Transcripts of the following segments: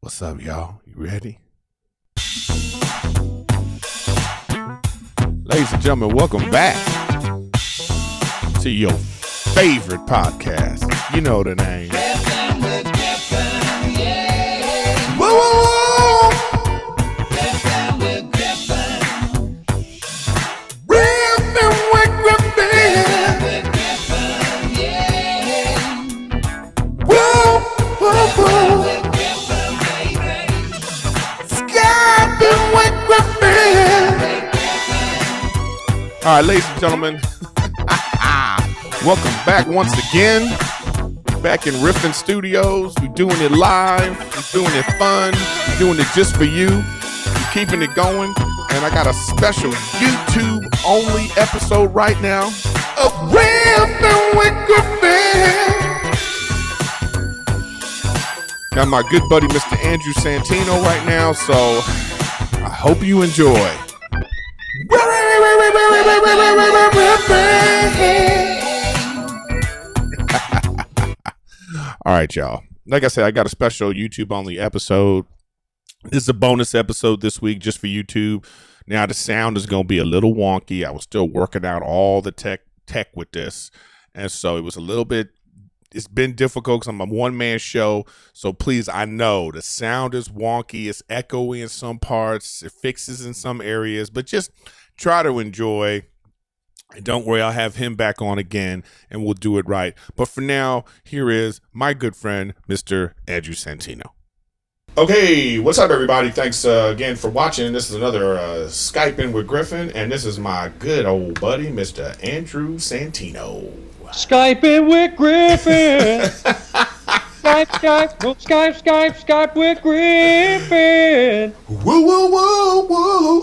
What's up, y'all? You ready? Ladies and gentlemen, welcome back to your favorite podcast. You know the name. Riffin with Griffin, yeah. Whoa, whoa, whoa! Riffin with Griffin. Riffin with Griffin. Riffin with Griffin, yeah. Whoa, whoa, whoa! With Griffin, baby. Skype'n with Griffin. All right, ladies and gentlemen, welcome back once again. Back in Riffin Studios. We're doing it live. We're doing it fun. We're doing it just for you. We're keeping it going. And I got a special YouTube-only episode right now of Riffin with Griffin. Got my good buddy, Mr. Andrew Santino, right now, so I hope you enjoy. All right, y'all. Like I said, I got a special YouTube-only episode. This is a bonus episode this week just for YouTube. Now, the sound is going to be a little wonky. I was still working out all the tech with this, and so it was a little bit. It's been difficult because I'm a one-man show, so please, I know the sound is wonky. It's echoey in some parts. It fixes in some areas, but just try to enjoy. And don't worry, I'll have him back on again, and we'll do it right. But for now, here is my good friend, Mr. Andrew Santino. Okay, what's up, everybody? Thanks again for watching. This is another Skype'n with Griffin, and this is my good old buddy, Mr. Andrew Santino. Skype'n with Griffin. Skype with Griffin. Woo, woo, woo, woo.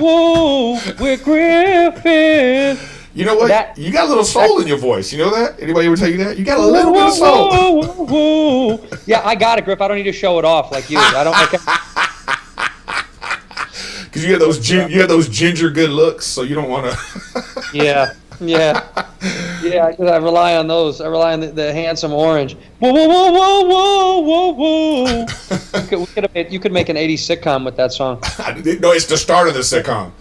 Whoa, with Griffin. You know what? You got a little soul in your voice. You know that? Anybody ever tell you that? You got a little bit of soul. Whoa. Yeah, I got it, Griff. I don't need to show it off like you. I don't like it. Because you have those ginger good looks, so you don't want to. Yeah. I rely on those. I rely on the handsome orange. Whoa. You could make an 80s sitcom with that song. No, it's the start of the sitcom.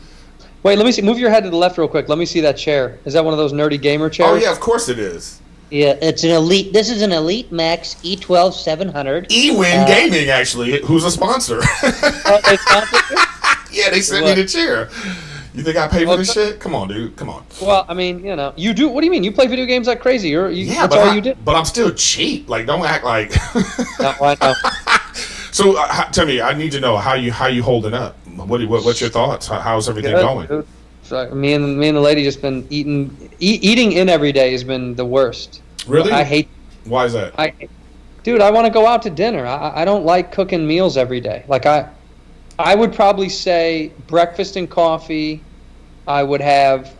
Wait, let me see. Move your head to the left real quick. Let me see that chair. Is that one of those nerdy gamer chairs? Oh, yeah, of course it is. Yeah, it's an Elite. This is an Elite Max E12 700. eWin Gaming, actually, who's a sponsor. They sponsored you? Yeah, they sent me the chair. You think I pay for this shit? Come on, dude. Come on. Well, I mean, you do. What do you mean? You play video games like crazy. That's all you did. But I'm still cheap. Like, don't act like. No, I know. So, tell me, I need to know how you holding up. What's your thoughts? How's everything going? Dude. So me and the lady just been eating in every day has been the worst. Really? I hate. Why is that? I want to go out to dinner. I don't like cooking meals every day. Like I would probably say breakfast and coffee I would have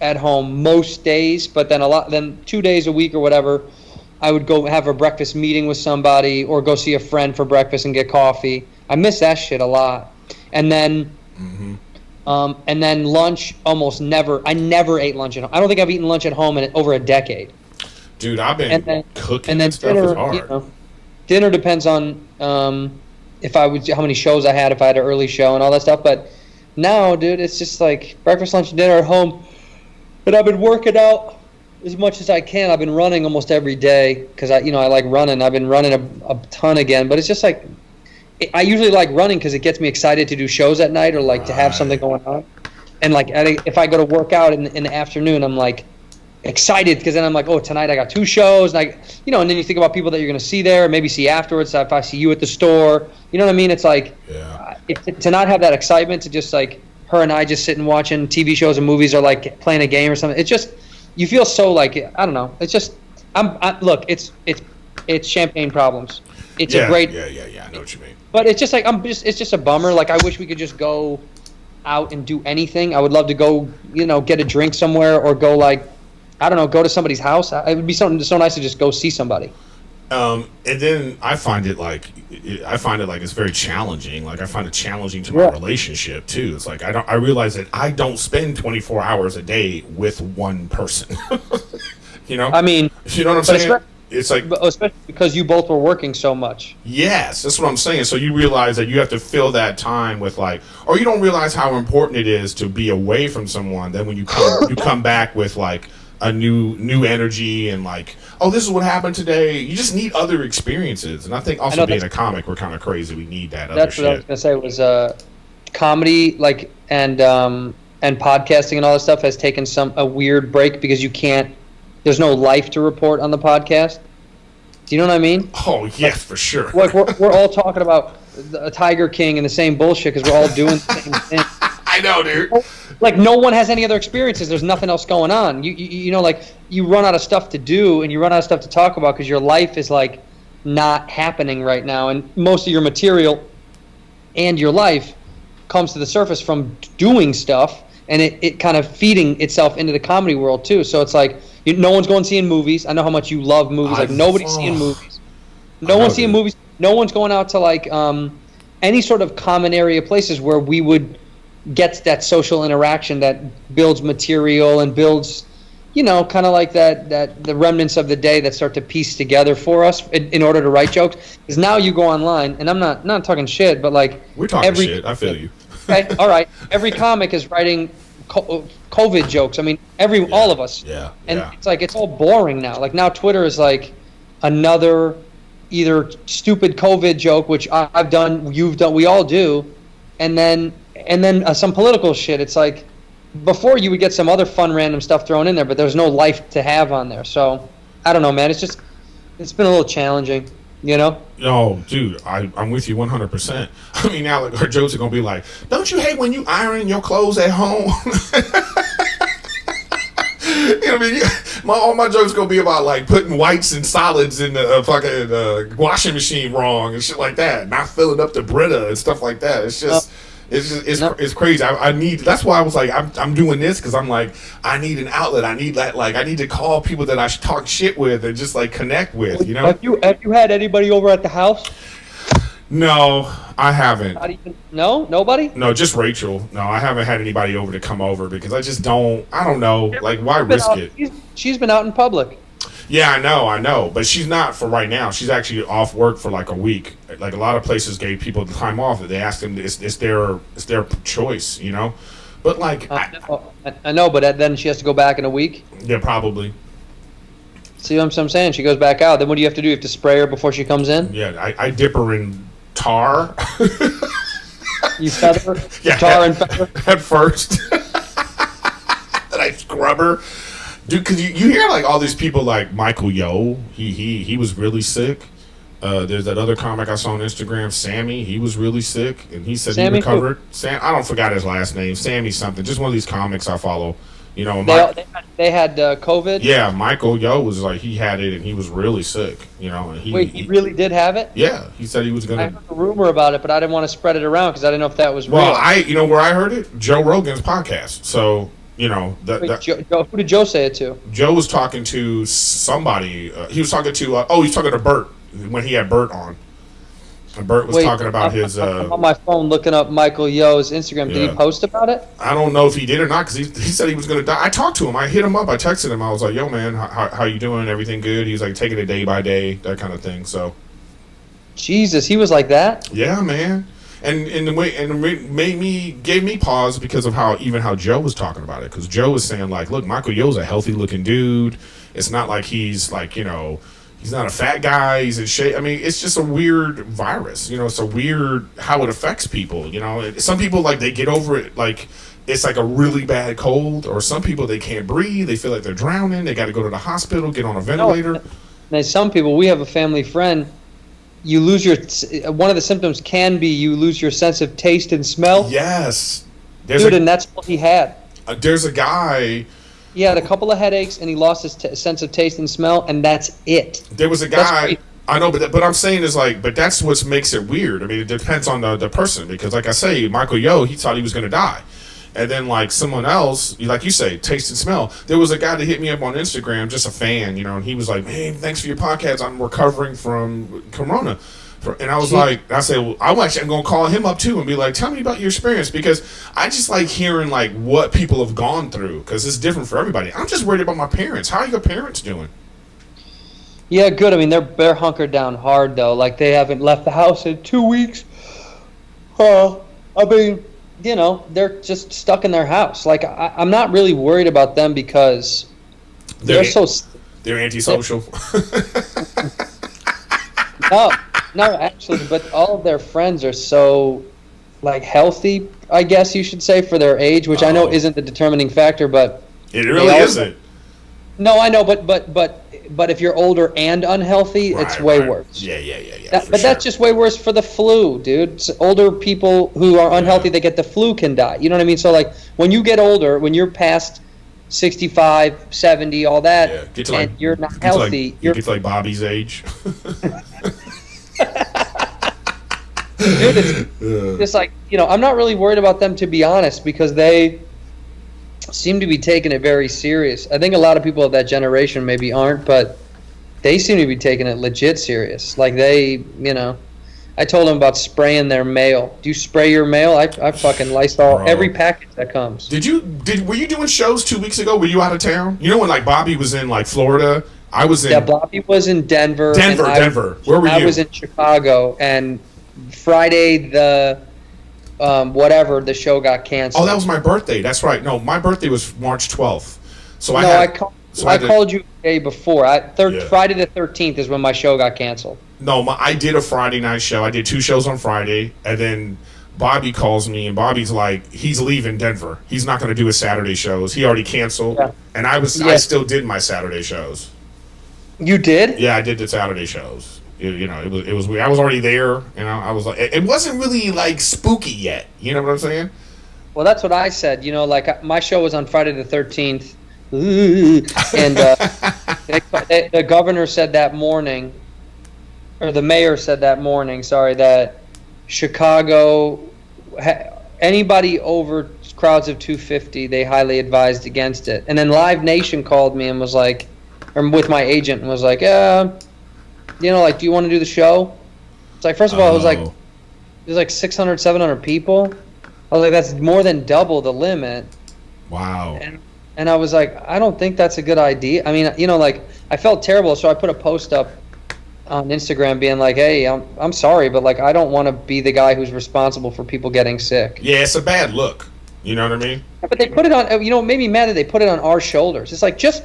at home most days, but then 2 days a week or whatever, I would go have a breakfast meeting with somebody or go see a friend for breakfast and get coffee. I miss that shit a lot. And then lunch almost never. I never ate lunch at home. I don't think I've eaten lunch at home in over a decade. Dude, I've been cooking and then stuff dinner, is hard. Dinner depends on how many shows I had, if I had an early show and all that stuff. But now, dude, it's just like breakfast, lunch, and dinner at home. But I've been working out as much as I can. I've been running almost every day because I like running. I've been running a ton again. But it's just like I usually like running because it gets me excited to do shows at night or like to have something going on. And like if I go to work out in the afternoon, I'm like excited because then I'm like, oh, tonight I got 2 shows, and and then you think about people that you're going to see there, maybe see afterwards. If I see you at the store, you know what I mean? It's like to not have that excitement, to just like her and I just sitting watching TV shows and movies or like playing a game or something. It's just you feel so like I don't know. It's just look, it's champagne problems. It's a great I know what you mean. But it's just like it's just a bummer. Like I wish we could just go out and do anything. I would love to go, get a drink somewhere or go go to somebody's house. It would be so nice to just go see somebody. And then I find it like it's very challenging. Like I find it challenging to my relationship too. It's like I realize that I don't spend 24 hours a day with one person. I mean, you know what I'm saying? it's like, especially because you both were working so much. yes, that's what I'm saying. So you realize that you have to fill that time with like, or you don't realize how important it is to be away from someone. Then when you come back with like a new energy and like, oh, this is what happened today. You just need other experiences. And I think also being a comic, we're kind of crazy. We need that other That's shit. what I was gonna say was comedy, like and podcasting and all that stuff has taken a weird break because you can't. There's no life to report on the podcast. Do you know what I mean? Oh yes, for sure. Like we're all talking about a Tiger King and the same bullshit because we're all doing the same thing. I know, dude. Like no one has any other experiences. There's nothing else going on. You know, like you run out of stuff to do and you run out of stuff to talk about because your life is like not happening right now, and most of your material and your life comes to the surface from doing stuff, and it kind of feeding itself into the comedy world too. So it's like no one's going seeing movies. I know how much you love movies. Like nobody's seeing movies. No one's seeing movies. No one's going out to like any sort of common area places where we would get that social interaction that builds material and builds, you know, kind of like that the remnants of the day that start to piece together for us in order to write jokes. Because now you go online, and I'm not talking shit, but like we're talking shit. I feel you. Okay, all right. Every comic is writing COVID jokes. I mean, all of us. Yeah. And it's like it's all boring now. Like now, Twitter is like another either stupid COVID joke, which I've done, you've done, we all do, and then some political shit. It's like before you would get some other fun random stuff thrown in there, but there's no life to have on there. So I don't know, man. It's been a little challenging, you know. No, dude, I'm with you 100%. I mean, now like, our jokes are gonna be like, "Don't you hate when you iron your clothes at home?" You know what I mean? All my jokes gonna be about like putting whites and solids in the fucking washing machine wrong and shit like that, not filling up the Brita and stuff like that. It's just. It's crazy. I need. That's why I was like, I'm doing this because I'm like, I need an outlet. I need that. Like, I need to call people that I should talk shit with and just like connect with. You know. Have you had anybody over at the house? No, I haven't. No, nobody. No, just Rachel. No, I haven't had anybody over to come over because I just don't. I don't know. Like, why risk it? She's been out in public. Yeah, I know, but she's not for right now. She's actually off work for like a week. Like a lot of places gave people the time off. They asked them, it's their choice, you know. But like, I know, but then she has to go back in a week. Yeah, probably. See what I'm saying? She goes back out. Then what do you have to do? You have to spray her before she comes in. Yeah, I dip her in tar. You feather her? Yeah, tar and feather at first. Then I scrub her. Dude, because you hear like all these people like Michael Yo, he was really sick. There's that other comic I saw on Instagram, Sammy. He was really sick, and he said Sammy he recovered. I don't forgot his last name, Sammy something. Just one of these comics I follow. You know, they had COVID. Yeah, Michael Yo was like he had it, and he was really sick. You know, and he really did have it. Yeah, he said he was gonna. I heard a rumor about it, but I didn't want to spread it around because I didn't know if that was real. Well, you know where I heard it? Joe Rogan's podcast. So. You know, Joe, who did Joe say it to? Joe was talking to somebody. He was talking to. He was talking to Bert when he had Bert on. And Bert was talking about his. I'm on my phone looking up Michael Yo's Instagram. Did he post about it? I don't know if he did or not because he said he was going to die. I talked to him. I hit him up. I texted him. I was like, "Yo, man, how you doing? Everything good?" He was like, taking it day by day, that kind of thing. So. Jesus, he was like that. Yeah, man. And it gave me pause because of how Joe was talking about it. Because Joe was saying like, look, Michael Yo's a healthy looking dude. It's not like he's like, you know, he's not a fat guy. He's in shape. I mean, it's just a weird virus. You know, it's a weird how it affects people. You know, some people like they get over it like it's like a really bad cold, or some people they can't breathe. They feel like they're drowning. They got to go to the hospital, get on a ventilator. And some people, we have a family friend. You lose one of the symptoms can be you lose your sense of taste and smell. Yes. And that's what he had. There's a guy. He had a couple of headaches and he lost his sense of taste and smell, and that's it. There was a guy. I know, but I'm saying is like, but that's what makes it weird. I mean, it depends on the person because, like I say, Michael Yo, he thought he was going to die. And then, like, someone else, like you say, taste and smell. There was a guy that hit me up on Instagram, just a fan, you know, and he was like, "Hey, thanks for your podcast. I'm recovering from Corona." And I was like, I said, well, I'm going to call him up, too, and be like, tell me about your experience, because I just like hearing, like, what people have gone through, because it's different for everybody. I'm just worried about my parents. How are your parents doing? Yeah, good. I mean, they're hunkered down hard though. Like they haven't left the house in 2 weeks. I mean, they're just stuck in their house. Like I'm not really worried about them because they're so. They're antisocial. No, no, actually, but all of their friends are so like healthy, I guess you should say, for their age, which I know isn't the determining factor, but It really isn't. no, I know, but if you're older and unhealthy, it's way worse. Yeah. But that's just way worse for the flu, dude. Older people who are unhealthy, they get the flu, can die. You know what I mean? So like when you get older, when you're past 65, 70, all that, and you're not healthy, you get to like Bobby's age. Dude, it's just like, I'm not really worried about them, to be honest, because they seem to be taking it very serious. I think a lot of people of that generation maybe aren't, but they seem to be taking it legit serious. Like I told them about spraying their mail. Do you spray your mail? I fucking Lysol every package that comes. Were you doing shows 2 weeks ago? Were you out of town? You know when like Bobby was in like Florida? I was in. Yeah, Bobby was in Denver. Denver. Where were you? I was in Chicago, and Friday the the show got canceled. Oh, that was my birthday. That's right. No, my birthday was March 12th. So I called you a day before. Friday the 13th is when my show got canceled. No, I did a Friday night show. I did 2 shows on Friday, and then Bobby calls me, and Bobby's like, he's leaving Denver. He's not going to do his Saturday shows. He already canceled, and I still did my Saturday shows. You did? Yeah, I did the Saturday shows. It was weird. I was already there, and I was like, it wasn't really like spooky yet. You know what I'm saying? Well, that's what I said. Like my show was on Friday the 13th, and the governor said that morning, or the mayor said that morning, that Chicago, anybody over crowds of 250, they highly advised against it. And then Live Nation called me and was like, or with my agent, and was like, do you want to do the show? It's like, first of all, it was like 600, 700 people. I was like, that's more than double the limit. Wow. And I was like, I don't think that's a good idea. I mean, I felt terrible, so I put a post up on Instagram being like, hey, I'm sorry, but like I don't want to be the guy who's responsible for people getting sick. Yeah, it's a bad look. You know what I mean? But they put it on, it made me mad that they put it on our shoulders. It's like, just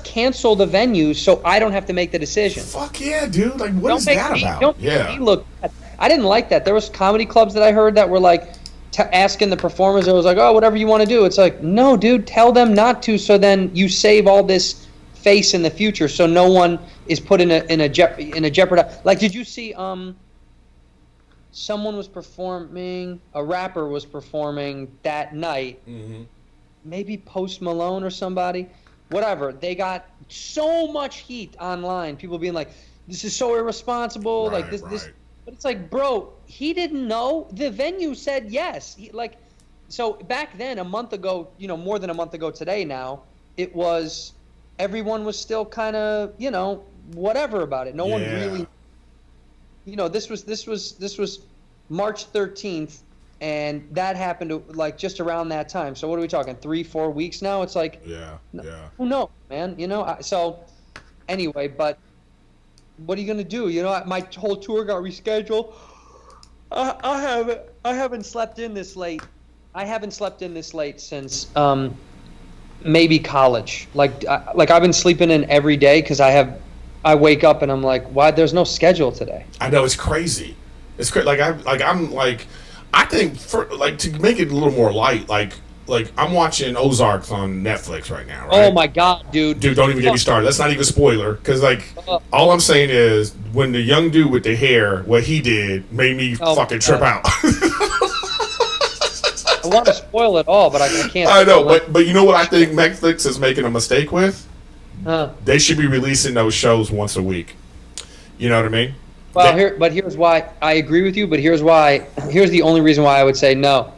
cancel the venue so I don't have to make the decision. Fuck yeah, dude. Like, what is that about? Don't make me look bad. I didn't like that. There was comedy clubs that I heard that were like asking the performers, it was like, oh, whatever you want to do. It's like, no, dude, tell them not to, so then you save all this face in the future so no one is put in a jeopardy. Like, did you see someone was performing, a rapper was performing that night, maybe Post Malone or somebody, whatever. They got so much heat online, people being like, this is so irresponsible, right, like this. But it's like, bro, he didn't know. The venue said yes. So back then, a month ago, more than a month ago today now, it was, everyone was still kind of, whatever about it. No one really, this was March 13th, and that happened like just around that time. So what are we talking, 3-4 weeks now? It's like, who knows, man? So anyway, but what are you gonna do? My whole tour got rescheduled. I haven't slept in this late. I haven't slept in this late since maybe college. Like I've been sleeping in every day because I wake up and I'm like, why? There's no schedule today. I know, it's crazy. It's crazy. I think for to make it a little more light, like I'm watching Ozarks on Netflix right now, right? Oh my god, dude! Dude, don't even get me started. That's not even a spoiler, because all I'm saying is when the young dude with the hair, what he did made me fucking trip out. I want to spoil it all, but I can't. I know, but you know what I think Netflix is making a mistake with? They should be releasing those shows once a week. You know what I mean? Well, here's why I agree with you. But here's the only reason why I would say no.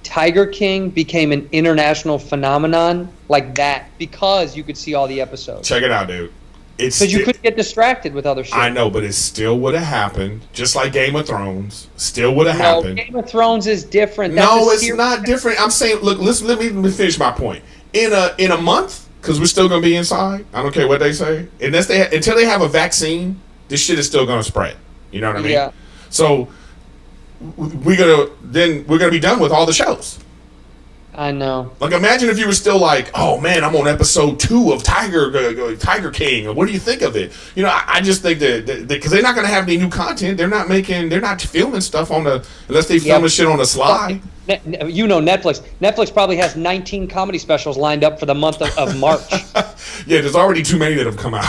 Tiger King became an international phenomenon like that because you could see all the episodes. Check it out, dude. Because you couldn't get distracted with other shit. I know, but it still would have happened, just like Game of Thrones. Still would have happened. Game of Thrones is different. No, it's not different. I'm saying, look, let me finish my point. In a month, because we're still gonna be inside. I don't care what they say. Until they have a vaccine, this shit is still gonna spread. You know what I mean? Yeah. So we're gonna be done with all the shows. I know. Like, imagine if you were still like, oh man, I'm on episode 2 of Tiger King. What do you think of it? You know, I just think that because they're not going to have any new content. They're not filming stuff unless they film the shit on the slide. You know, Netflix. Netflix probably has 19 comedy specials lined up for the month of March. Yeah, there's already too many that have come out.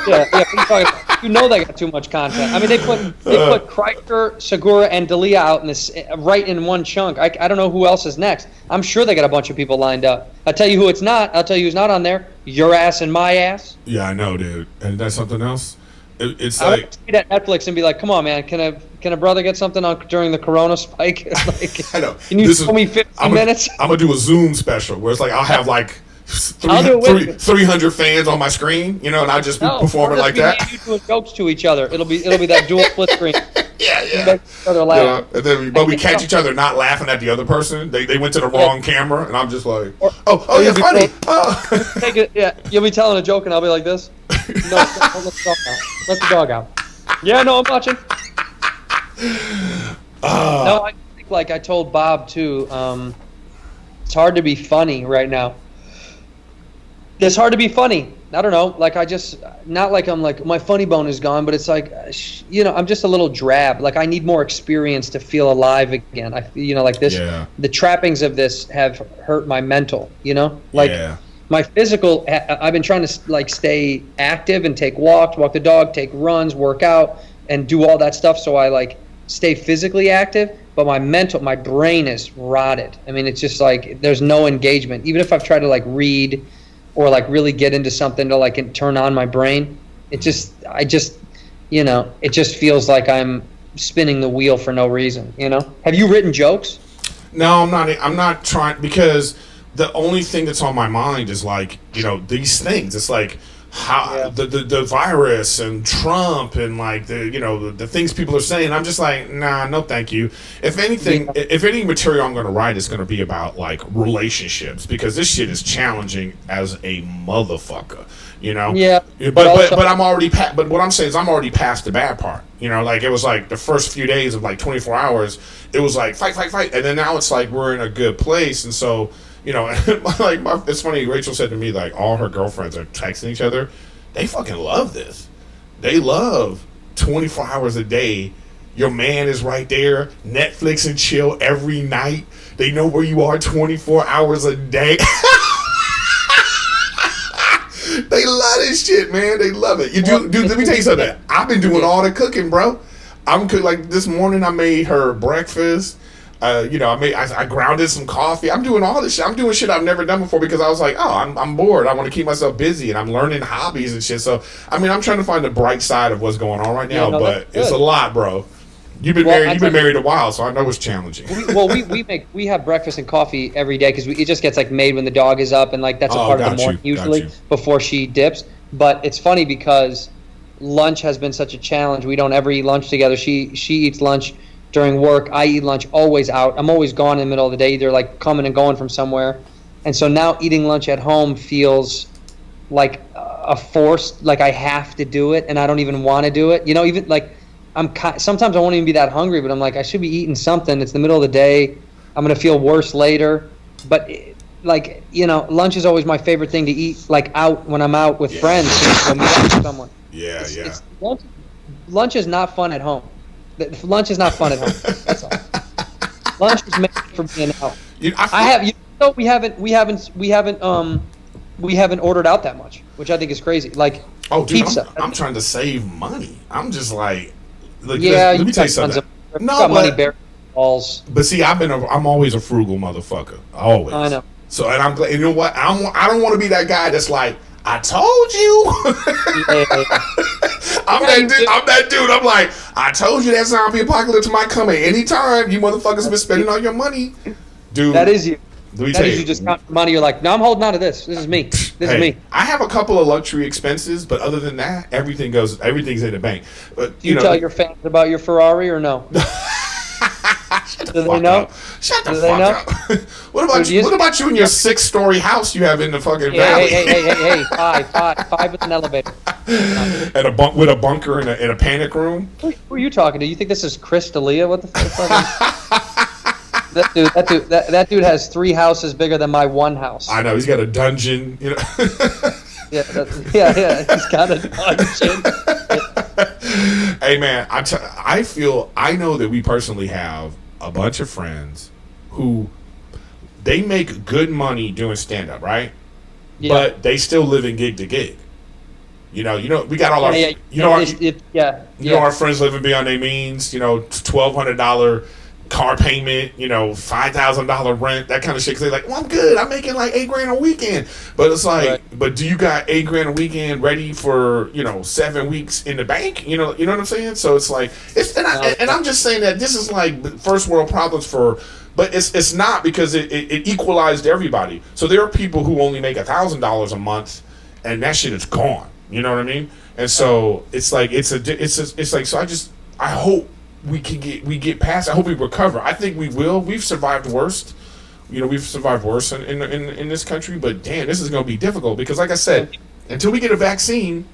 Yeah. You know they got too much content. I mean, they put Kreischer, Segura, and D'Elia out in this right in one chunk. I don't know who else is next. I'm sure they got a bunch of people lined up. I'll tell you who it's not. I'll tell you who's not on there. Your ass and my ass. Yeah, I know, dude. And that's something else. It's I like would see that Netflix and be like, "Come on, man, can a brother get something on during the Corona spike? Like, I know. Can you tell me 15 minutes?" I'm gonna do a Zoom special where it's like I'll have like I'll do it with you. 300 fans on my screen, you know, and I'll just be performing like that. You doing jokes to each other. It'll be that dual split screen. Yeah. Make each other laugh. And then, but we catch each other not laughing at the other person. They went to the wrong camera, and I'm just like, oh, yeah, funny. Take it, yeah, you'll be telling a joke, and I'll be like this. No, let the dog out. Let the dog out. Yeah, no, I'm watching. No, I think like I told Bob too. It's hard to be funny right now. It's hard to be funny. I don't know. Like not like I'm like my funny bone is gone, but it's like, I'm just a little drab. Like I need more experience to feel alive again. Like this. Yeah. The trappings of this have hurt my mental. Like my physical. I've been trying to like stay active and take walks, walk the dog, take runs, work out, and do all that stuff. So I like stay physically active. But my brain is rotted. I mean, it's just like there's no engagement. Even if I've tried to like read or like really get into something to like turn on my brain, it just feels like I'm spinning the wheel for no reason. Have you written jokes? No, I'm not trying, because the only thing that's on my mind is like, these things. It's like how the virus and Trump and like the things people are saying. I'm just like, nah, no thank you. If anything, if any material I'm going to write is going to be about like relationships, because this shit is challenging as a motherfucker. Yeah. But I'm already but what I'm saying is I'm already past the bad part. Like it was like the first few days of like 24 hours, it was like fight, and then now it's like we're in a good place, and so. Like it's funny. Rachel said to me like all her girlfriends are texting each other. They fucking love this. They love 24 hours a day. Your man is right there. Netflix and chill every night. They know where you are 24 hours a day. They love this shit, man. They love it. Dude, let me tell you something. I've been doing all the cooking, bro. I'm cooking. Like this morning, I made her breakfast. I grounded some coffee. I'm doing all this shit. I'm doing shit I've never done before because I was like, I'm bored. I want to keep myself busy, and I'm learning hobbies and shit. So, I mean, I'm trying to find the bright side of what's going on right now, but it's a lot, bro. You've been married a while, so I know it's challenging. We have breakfast and coffee every day because it just gets like made when the dog is up, and like that's a part of the morning usually before she dips. But it's funny because lunch has been such a challenge. We don't ever eat lunch together. She eats lunch during work. I eat lunch always out. I'm always gone in the middle of the day, either like coming and going from somewhere. And so now eating lunch at home feels like a force, like I have to do it and I don't even want to do it. Even like sometimes I won't even be that hungry, but I'm like, I should be eating something. It's the middle of the day. I'm going to feel worse later. But lunch is always my favorite thing to eat, like out when I'm out with friends. When we meet someone. Lunch is not fun at home. Lunch is not fun at home. That's all. Lunch is made for being out. We haven't ordered out that much, which I think is crazy. Like pizza. I'm trying to save money. I'm just like let me tell you something. Money bare balls. But see, I'm always a frugal motherfucker. Always. I know. So and I'm glad. You know what? I don't want to be that guy that's like, I told you. I'm that dude. I'm like, I told you that zombie apocalypse might come at any time. You motherfuckers been spending all your money, dude. That is you. That is you just count money. You're like, no, I'm holding on to this. This is me. This is me. I have a couple of luxury expenses, but other than that, everything's in the bank. But do you tell your fans about your Ferrari or no? Shut the Do they fuck know? up. Shut the Do they fuck know? up. What about Dude, you? What about you and your 6-story house you have in the fucking valley? Hey, five with an elevator. And a bunk with a bunker in a panic room. Who are you talking to? You think this is Chris D'Elia? What the fuck? That dude has 3 houses bigger than my one house. I know he's got a dungeon. You know. Yeah. He's got a dungeon. Hey man, I know that we personally have a bunch of friends who they make good money doing stand up, right? Yeah. But they still live in gig to gig. You know, we got all our our friends living beyond their means, $1,200 car payment, $5,000 rent, that kind of shit. Cause they're like, well, I'm good. I'm making like $8,000 a weekend. But it's like, right. But do you got $8,000 a weekend ready for 7 weeks in the bank? You know what I'm saying? So it's like, and I'm just saying that this is like first world problems but it's not, because it equalized everybody. So there are people who only make $1,000 a month, and that shit is gone. You know what I mean? And so it's like I hope we get past. I hope we recover. I think we will. We've survived worse. We've survived worse in this country. But damn, this is going to be difficult because, like I said, until we get a vaccine,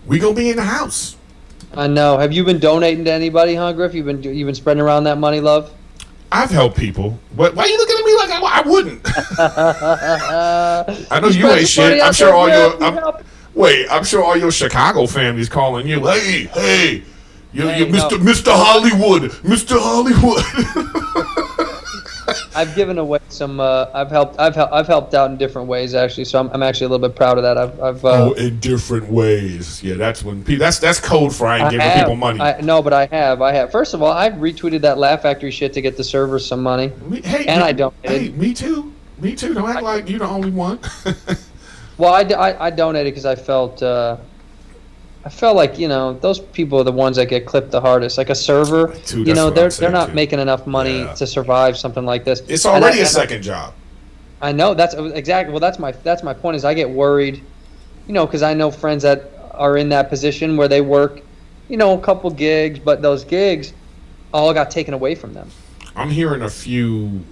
we gonna be in the house. I know. Have you been donating to anybody, huh, Griff? You've been spreading around that money, love? I've helped people. Why are you looking at me like I wouldn't? I know you ain't shit. I'm sure all your Chicago family's calling you. Hey, you Mr. Hollywood, Mr. Hollywood. I've given away some. I've helped out in different ways actually. So I'm actually a little bit proud of that. I've in different ways. Yeah, that's when that's code for I ain't giving people money. But I have. First of all, I've retweeted that Laugh Factory shit to get the servers some money. I donated. Hey, me too. Don't act like you're the only one. Well, I donated because I felt like those people are the ones that get clipped the hardest. Like a server, they're not making enough money to survive something like this. It's already a second job. I know that's exactly. Well, that's my point. Is I get worried, because I know friends that are in that position where they work, a couple gigs, but those gigs all got taken away from them. I'm hearing a few.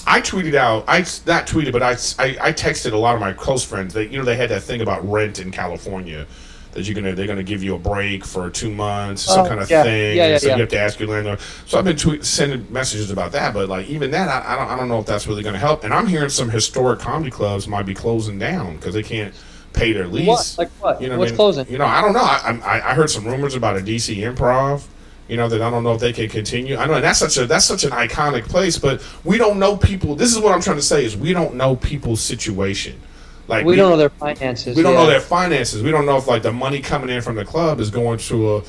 I tweeted out. I texted a lot of my close friends. They had that thing about rent in California. That they're gonna give you a break for 2 months, some kind of thing. So you have to ask your landlord. So I've been sending messages about that, but like even that, I don't know if that's really gonna help. And I'm hearing some historic comedy clubs might be closing down because they can't pay their lease. What? Like what? What's closing? I don't know. I heard some rumors about a DC Improv. That I don't know if they can continue. I know, and that's such an iconic place, but we don't know people. This is what I'm trying to say is we don't know people's situation. Like we don't know their finances. We don't know their finances. We don't know if like the money coming in from the club is going to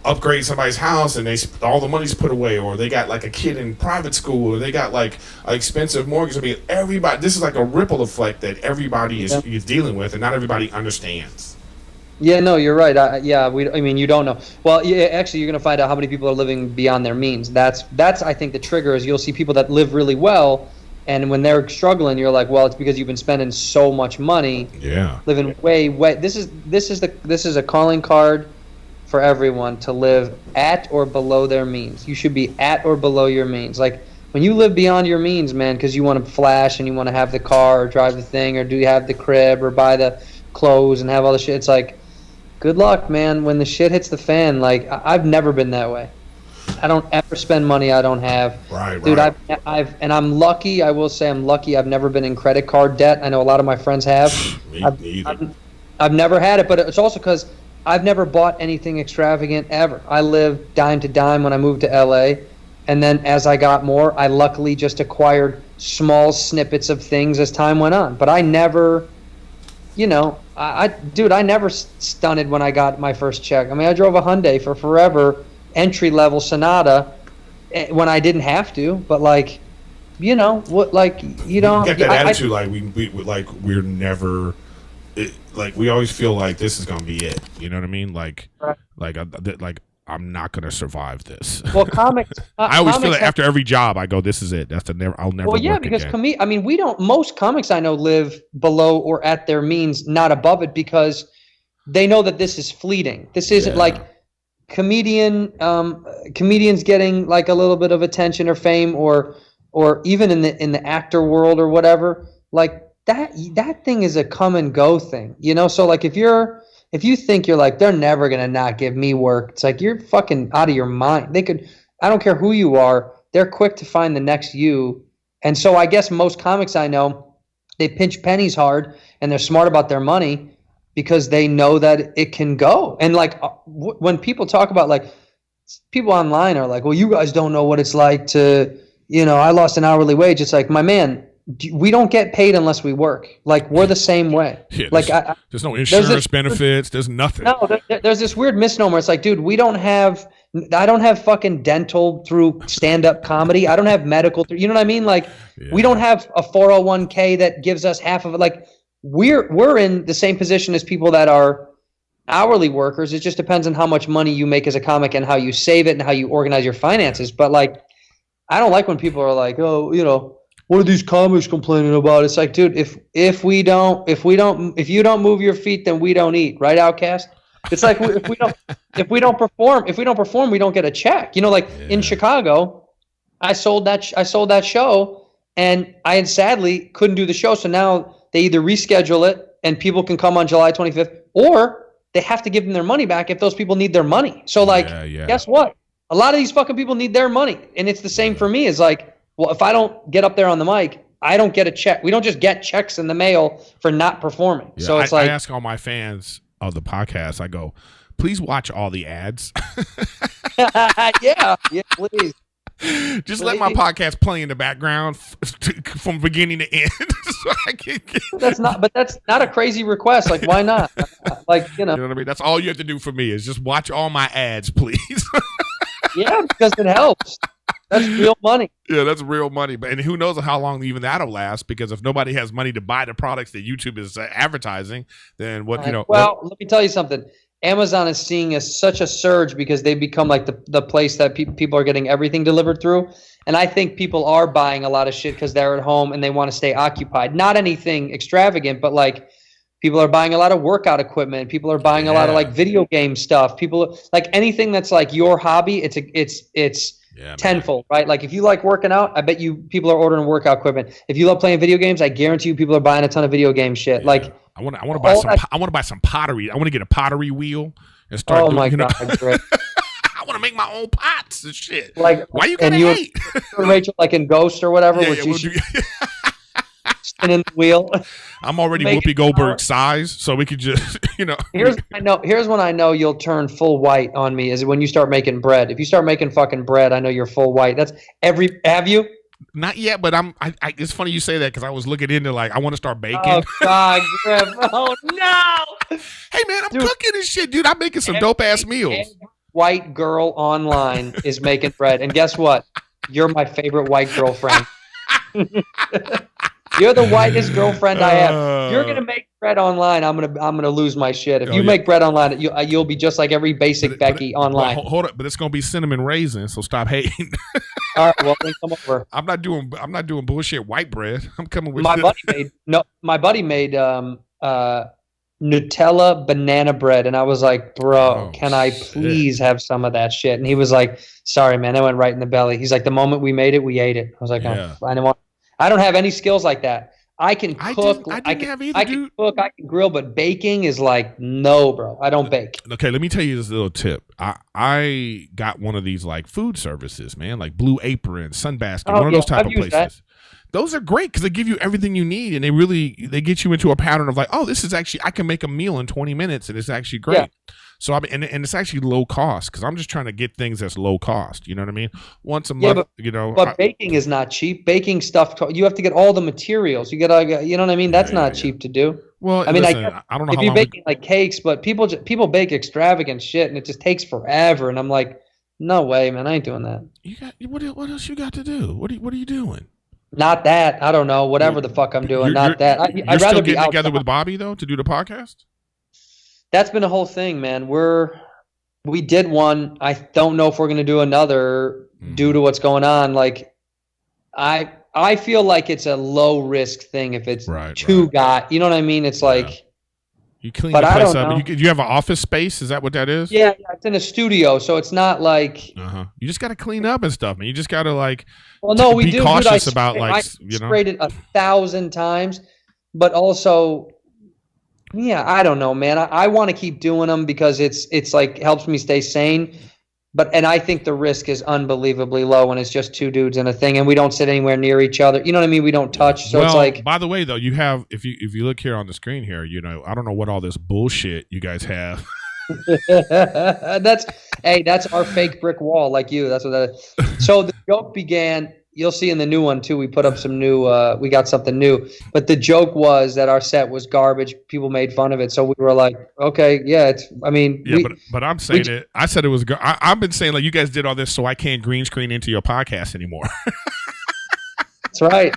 upgrade somebody's house and all the money's put away, or they got like a kid in private school, or they got like an expensive mortgage. I mean, everybody. This is like a ripple effect that everybody is dealing with, and not everybody understands. Yeah, no, you're right. You don't know. Well, actually, you're going to find out how many people are living beyond their means. That's I think the trigger is you'll see people that live really well. And when they're struggling, you're like, well, it's because you've been spending so much money. Yeah. Living way. This is a calling card for everyone to live at or below their means. You should be at or below your means. Like when you live beyond your means, man, because you want to flash and you want to have the car or drive the thing or do you have the crib or buy the clothes and have all the shit. It's like, good luck, man. When the shit hits the fan, like I've never been that way. I don't ever spend money I don't have. Right, dude. Right. I'm lucky. I will say I'm lucky. I've never been in credit card debt. I know a lot of my friends have. Me neither. I've never had it, but it's also because I've never bought anything extravagant ever. I lived dime to dime when I moved to LA, and then as I got more, I luckily just acquired small snippets of things as time went on. But I never, I never stunted when I got my first check. I mean, I drove a Hyundai for forever. Entry-level Sonata when I didn't have to, but like, you don't get that attitude like we're never, we always feel like this is gonna be it. You know what I mean? Like I'm not gonna survive this. Well, comics. I always feel like after every job I go, this is it. I'll never. Well, yeah, work because again. we don't. Most comics I know live below or at their means, not above it, because they know that this is fleeting. This isn't like. comedians getting like a little bit of attention or fame, or even in the actor world or whatever, like that thing is a come and go thing, you know. So like if you think you're like, they're never gonna not give me work, it's like you're fucking out of your mind. They could, I don't care who you are, they're quick to find the next you. And so I guess most comics I know, they pinch pennies hard and they're smart about their money because they know that it can go. And like when people talk about, like, people online are like, well, you guys don't know what it's like to, you know, I lost an hourly wage. It's like, my man, we don't get paid unless we work. Like, we're the same way. Yeah, like there's no insurance benefits. There's nothing. No, there's this weird misnomer. It's like, dude, I don't have fucking dental through stand-up comedy. I don't have medical through, you know what I mean? Like, we don't have a 401k that gives us half of it. Like, we're in the same position as people that are hourly workers. It just depends on how much money you make as a comic and how you save it and how you organize your finances. But like, I don't like when people are like, oh, you know, what are these comics complaining about? It's like, dude, if you don't move your feet, then we don't eat, right, Outcast? It's like, if we don't perform, we don't get a check. You know, like in Chicago, I sold that show, and I had sadly couldn't do the show. So now they either reschedule it and people can come on July 25th, or they have to give them their money back if those people need their money. So like, guess what? A lot of these fucking people need their money, and it's the same for me. It's like, well, if I don't get up there on the mic, I don't get a check. We don't just get checks in the mail for not performing. Yeah, so it's I ask all my fans of the podcast, I go, please watch all the ads. yeah, please. Just let my podcast play in the background from beginning to end. So I can get... That's not a crazy request. Like, why not? Like, you know what I mean? That's all you have to do for me is just watch all my ads, please. Yeah, because it helps. That's real money. Yeah, that's real money. And who knows how long even that'll last, because if nobody has money to buy the products that YouTube is advertising, then what, you know. Well, let me tell you something. Amazon is seeing such a surge because they've become like the place that people are getting everything delivered through. And I think people are buying a lot of shit because they're at home and they want to stay occupied. Not anything extravagant, but like people are buying a lot of workout equipment. People are buying a lot of like video game stuff. People like anything that's like your hobby. It's tenfold, right? Like if you like working out, I bet you people are ordering workout equipment. If you love playing video games, I guarantee you people are buying a ton of video game shit. Yeah. Like I want to buy some pottery. I want to get a pottery wheel and start. Oh my god! Great. I want to make my own pots and shit. Like, why you gonna hate? Rachel, like in Ghost or whatever, spinning the wheel. I'm already Whoopi Goldberg size, so we could just, you know. Here's when I know you'll turn full white on me, is when you start making bread. If you start making fucking bread, I know you're full white. Have you? Not yet, but it's funny you say that because I was looking into, like, I want to start baking. Oh God, Griff. Oh no! Hey man, I'm cooking and shit, dude. I'm making some dope ass meals. Every white girl online is making bread, and guess what? You're my favorite white girlfriend. You're the whitest girlfriend I have. You're gonna make bread online. I'm gonna lose my shit. If you make bread online, you'll be just like every basic Becky online. Hold up, but it's gonna be cinnamon raisins. So stop hating. All right, well then come over. I'm not doing bullshit white bread. I'm coming with my buddy made Nutella banana bread, and I was like, bro, can I please have some of that shit? And he was like, sorry man, that went right in the belly. He's like, the moment we made it, we ate it. I was like, I don't have any skills like that. I can cook. I can cook. I can grill, but baking is like, no, bro. I don't bake. Okay, let me tell you this little tip. I got one of these like food services, man, like Blue Apron, Sunbasket, one of those type of places. That. Those are great because they give you everything you need, and they get you into a pattern of like, oh, this is actually, I can make a meal in 20 minutes, and it's actually great. Yeah. So and it's actually low cost because I'm just trying to get things that's low cost. You know what I mean? Once a month, But baking is not cheap. Baking stuff, you have to get all the materials. You gotta, you know what I mean? That's not cheap to do. Well, I mean, listen, I don't know if you're baking like cakes, but people bake extravagant shit, and it just takes forever. And I'm like, no way, man, I ain't doing that. What else you got to do? What are you doing? Not that. I don't know. Whatever the fuck I'm doing. Not that. I'd rather still be getting together with Bobby though to do the podcast. That's been a whole thing, man. We did one. I don't know if we're going to do another due to what's going on. Like, I feel like it's a low risk thing if it's two guys. You know what I mean? It's like, You clean But the I place don't up. know. You have an office space? Is that what that is? Yeah, it's in a studio, so it's not like. You just got to clean up and stuff, man. You just got to like. Well, no, we be do. cautious Dude, about I like you know. sprayed it 1,000 times, but also, yeah, I don't know, man. I want to keep doing them because it's like helps me stay sane. And I think the risk is unbelievably low when it's just two dudes in a thing, and we don't sit anywhere near each other. You know what I mean? We don't touch, so well, it's like. by the way, though, you have if you look here on the screen here, you know, I don't know what all this bullshit you guys have. That's our fake brick wall, like you. That's what that is. So the joke began. You'll see in the new one too. We put up some new. We got something new. But the joke was that our set was garbage. People made fun of it, so we were like, okay, yeah. It's. I mean, yeah, but I'm saying it. I said it was. I've been saying like you guys did all this, so I can't green screen into your podcast anymore. That's right.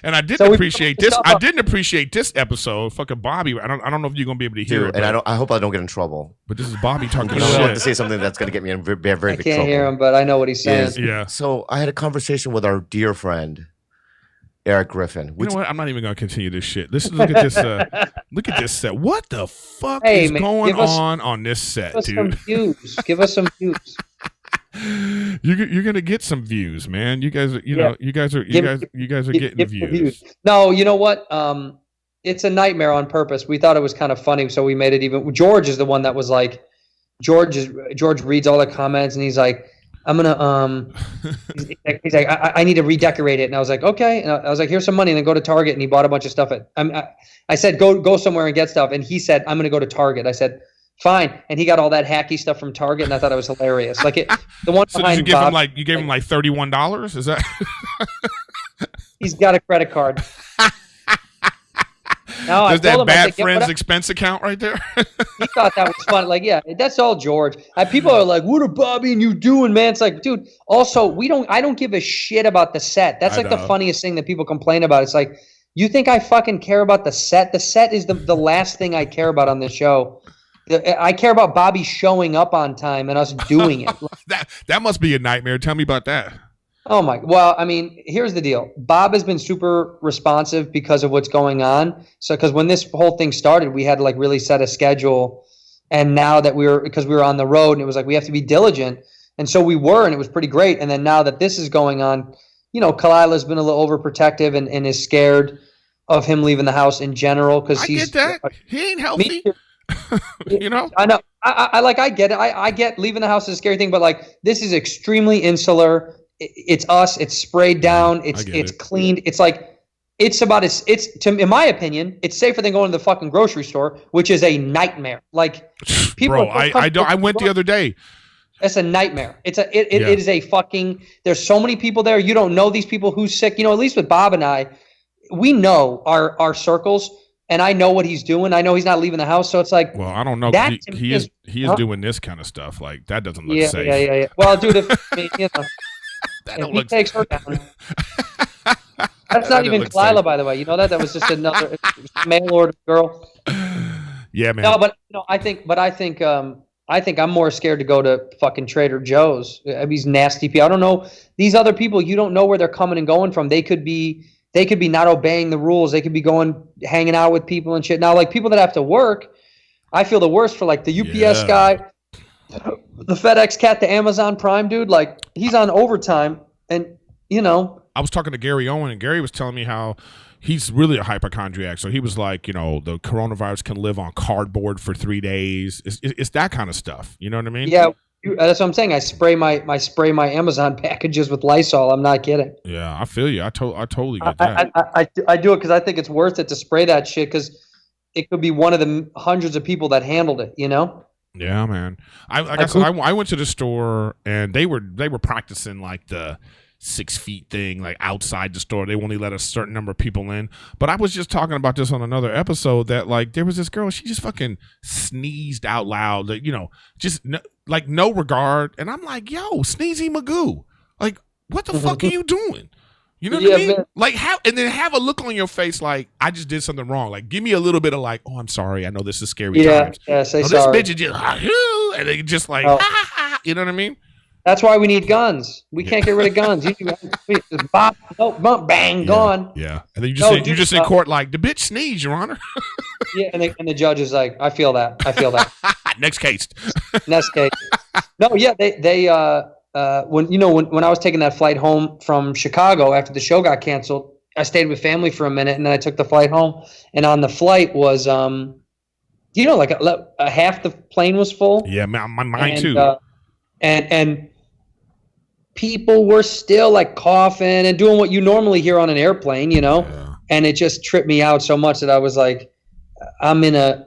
And I didn't appreciate this. I didn't appreciate this episode. Fucking Bobby. I don't know if you're gonna be able to hear it. And I hope I don't get in trouble. But this is Bobby talking I don't want to shit. say something that's gonna get me in very, very I big can't trouble. hear him, but I know what he's saying. Yeah. So I had a conversation with our dear friend Erik Griffin. You know what? I'm not even gonna continue this shit. Look at this. Look at this set. What the fuck is man, going on this set, Give us some dude? views. Give us some views. You're gonna get some views, man. You guys are, you guys are getting the views. No, you know what? It's a nightmare on purpose. We thought it was kind of funny, so we made it even. George is the one that was like, George reads all the comments and he's like, I'm gonna he's like I need to redecorate it, and I was like, okay, and I was like, here's some money, and then go to Target, and he bought a bunch of stuff. I said go somewhere and get stuff, and he said I'm gonna go to Target. I said fine, and he got all that hacky stuff from Target, and I thought it was hilarious. Like the one So behind did you give Bob, him like $31? Is that? he's got a credit card. No, There's that bad friends friends expense account right there. He thought that was fun. Like, yeah, that's all George. People are like, "What are Bobby and you doing, man?" It's like, dude. Also, I don't give a shit about the set. That's like the funniest thing that people complain about. It's like, you think I fucking care about the set? The set is the last thing I care about on the show. I care about Bobby showing up on time and us doing it. that must be a nightmare. Tell me about that. Oh my! Well, I mean, here's the deal. Bob has been super responsive because of what's going on. So, because when this whole thing started, we had to like really set a schedule, and now that because we were on the road, and it was like we have to be diligent, and so we were, and it was pretty great. And then now that this is going on, you know, Kalila's been a little overprotective and is scared of him leaving the house in general because get that. He ain't healthy. You know. I know. I get it. I get leaving the house is a scary thing, but like this is extremely insular. It's us. It's sprayed down. It's cleaned. It's like in my opinion, it's safer than going to the fucking grocery store, which is a nightmare. Like people. Bro, I went the other day. It's a nightmare. It is a fucking. There's so many people there. You don't know these people who's sick. You know, at least with Bob and I, we know our circles, and I know what he's doing. I know he's not leaving the house, so it's like. Well, I don't know. He is doing this kind of stuff. Like that doesn't look safe. Yeah. Well, dude, you know. If he takes her down. That's not even Kalila, by the way. You know that was just another mail order girl. Yeah, man. No, but I think I'm more scared to go to fucking Trader Joe's. These nasty people. I don't know these other people. You don't know where they're coming and going from. They could be not obeying the rules. They could be hanging out with people and shit. Now, like people that have to work, I feel the worst for like the UPS guy. The FedEx cat, the Amazon Prime dude, like he's on overtime, and you know. I was talking to Gary Owen, and Gary was telling me how he's really a hypochondriac. So he was like, you know, the coronavirus can live on cardboard for 3 days. It's that kind of stuff. You know what I mean? Yeah, that's what I'm saying. I spray my Amazon packages with Lysol. I'm not kidding. Yeah, I feel you. I totally get that. I do it because I think it's worth it to spray that shit because it could be one of the hundreds of people that handled it. You know. Yeah, man. I went to the store and they were practicing like the 6 feet thing, like outside the store. They only let a certain number of people in. But I was just talking about this on another episode that like there was this girl, she just fucking sneezed out loud, like, you know, just no regard. And I'm like, yo, Sneezy Magoo, like, what the fuck are you doing? You know what I mean? Man. Like and then have a look on your face like I just did something wrong. Like give me a little bit of like, oh, I'm sorry. I know this is scary times. Yeah, say this sorry. bitch is just and they just like, you know what I mean? That's why we need guns. We can't get rid of guns. You just bop, nope, bump, bang, gone. Yeah, and then you No, just dude, you just in court like the bitch sneezed, Your Honor. Yeah, and the judge is like, I feel that. Next case. Next case. No, yeah, they when I was taking that flight home from Chicago after the show got canceled, I stayed with family for a minute, and then I took the flight home. And on the flight was, like a half the plane was full. Yeah, mine and, too. And people were still like coughing and doing what you normally hear on an airplane, Yeah. And it just tripped me out so much that I was like, I'm in a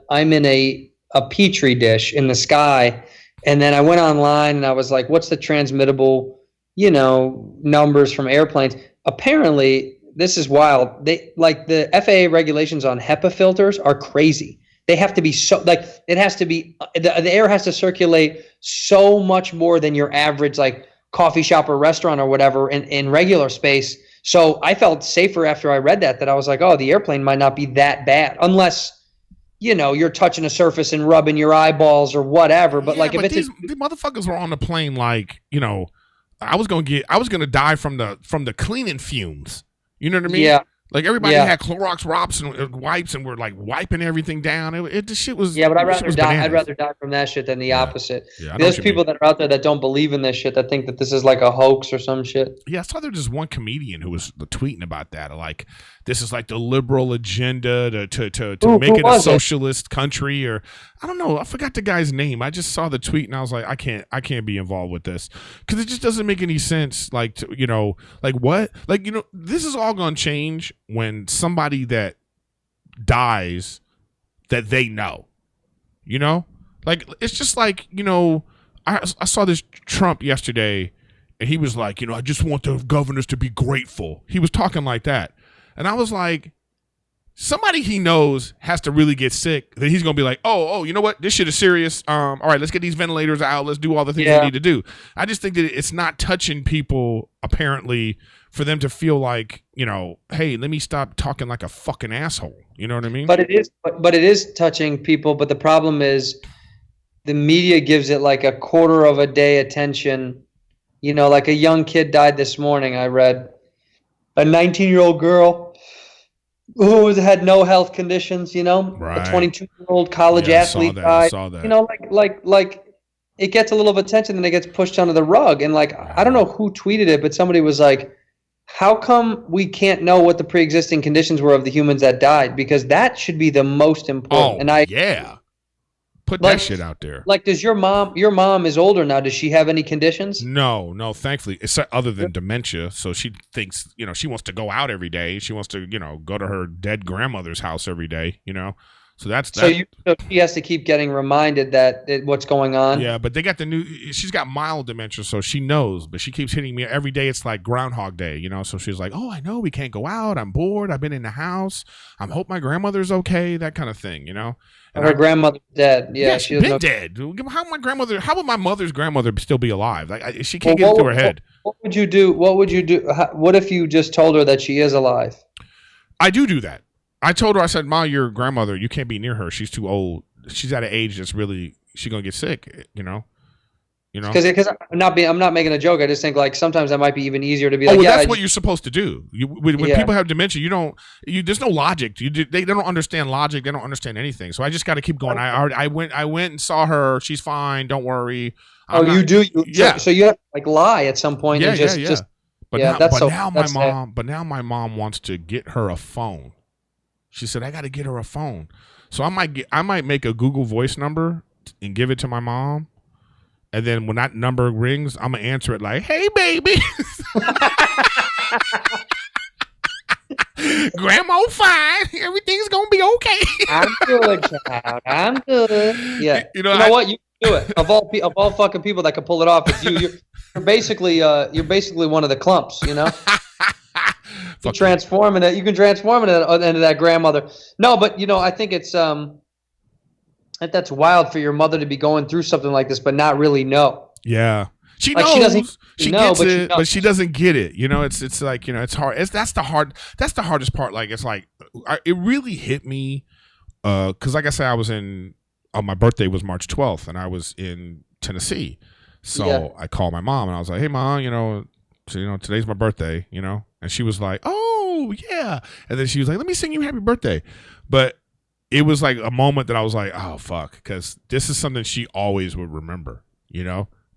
petri dish in the sky. And then I went online and I was like, what's the transmittable, numbers from airplanes? Apparently, this is wild. They like the FAA regulations on HEPA filters are crazy. They have to be it has to be, the air has to circulate so much more than your average like coffee shop or restaurant or whatever in regular space. So I felt safer after I read that I was like, oh, the airplane might not be that bad unless, you're touching a surface and rubbing your eyeballs or whatever. But these motherfuckers were on the plane like, I was gonna die from the cleaning fumes. You know what I mean? Yeah. Like everybody had Clorox wipes and were like wiping everything down. The shit was. Yeah, but I'd rather die. Bananas. I'd rather die from that shit than the opposite. Yeah, There's people that are out there that don't believe in this shit, that think that this is like a hoax or some shit. Yeah, I saw there was one comedian who was tweeting about that. Like, this is like the liberal agenda to make it a socialist country, or I don't know. I forgot the guy's name. I just saw the tweet and I was like, I can't be involved with this because it just doesn't make any sense. Like, like what? Like, this is all gonna change when somebody that dies that they know, like it's just like, I saw this Trump yesterday and he was like, I just want the governors to be grateful. He was talking like that. And I was like, somebody he knows has to really get sick, then he's going to be like, oh, you know what? This shit is serious. All right, let's get these ventilators out. Let's do all the things we need to do. I just think that it's not touching people, apparently, for them to feel like, hey, let me stop talking like a fucking asshole. You know what I mean? But it is touching people. But the problem is the media gives it like a quarter of a day attention. Like a young kid died this morning, I read. A 19-year-old girl who had no health conditions, right. A 22-year-old college athlete died. I saw that. Like it gets a little attention, then it gets pushed under the rug. And like, I don't know who tweeted it, but somebody was like, how come we can't know what the pre-existing conditions were of the humans that died? Because that should be the most important. Put that shit out there. Like, does your mom is older now. Does she have any conditions? No, thankfully, it's other than dementia. So she thinks, she wants to go out every day. She wants to, go to her dead grandmother's house every day, So that's that. So she has to keep getting reminded that what's going on. Yeah, but they got she's got mild dementia, so she knows, but she keeps hitting me every day. It's like Groundhog Day, So she's like, oh, I know we can't go out. I'm bored. I've been in the house. I hope my grandmother's okay. That kind of thing, And her grandmother's dead. Yeah, she's been dead. How would my mother's grandmother still be alive? Like she can't get it through her head. What would you do? What if you just told her that she is alive? I do that. I told her, I said, Ma, your grandmother, you can't be near her. She's too old. She's at an age that's really, she's going to get sick, Because I'm not making a joke. I just think like sometimes that might be even easier to be like, that's what you're supposed to do. When people have dementia, there's no logic. They don't understand logic. They don't understand anything. So I just got to keep going. I went and saw her. She's fine. Don't worry. You do? So you have to like lie at some point. Yeah. But now my mom wants to get her a phone. She said, I got to get her a phone. So I might make a Google Voice number and give it to my mom. And then when that number rings, I'm going to answer it like, hey, baby. Grandma fine. Everything's going to be okay. I'm good, child. I'm good. Yeah. You know what? You can do it. Of all fucking people that can pull it off, it's you. You're basically one of the clumps, You can transform into that grandmother. No, but I think it's that's wild for your mother to be going through something like this, but not really know. Yeah, she knows. She gets it, but she doesn't get it. It's like it's hard. That's the hardest part. Like it's like it really hit me because like I said, I was my birthday was March 12th, and I was in Tennessee. So I called my mom and I was like, hey, Mom, today's my birthday, and she was like, oh, yeah. And then she was like, let me sing you happy birthday. But it was like a moment that I was like, oh, fuck, because this is something she always would remember,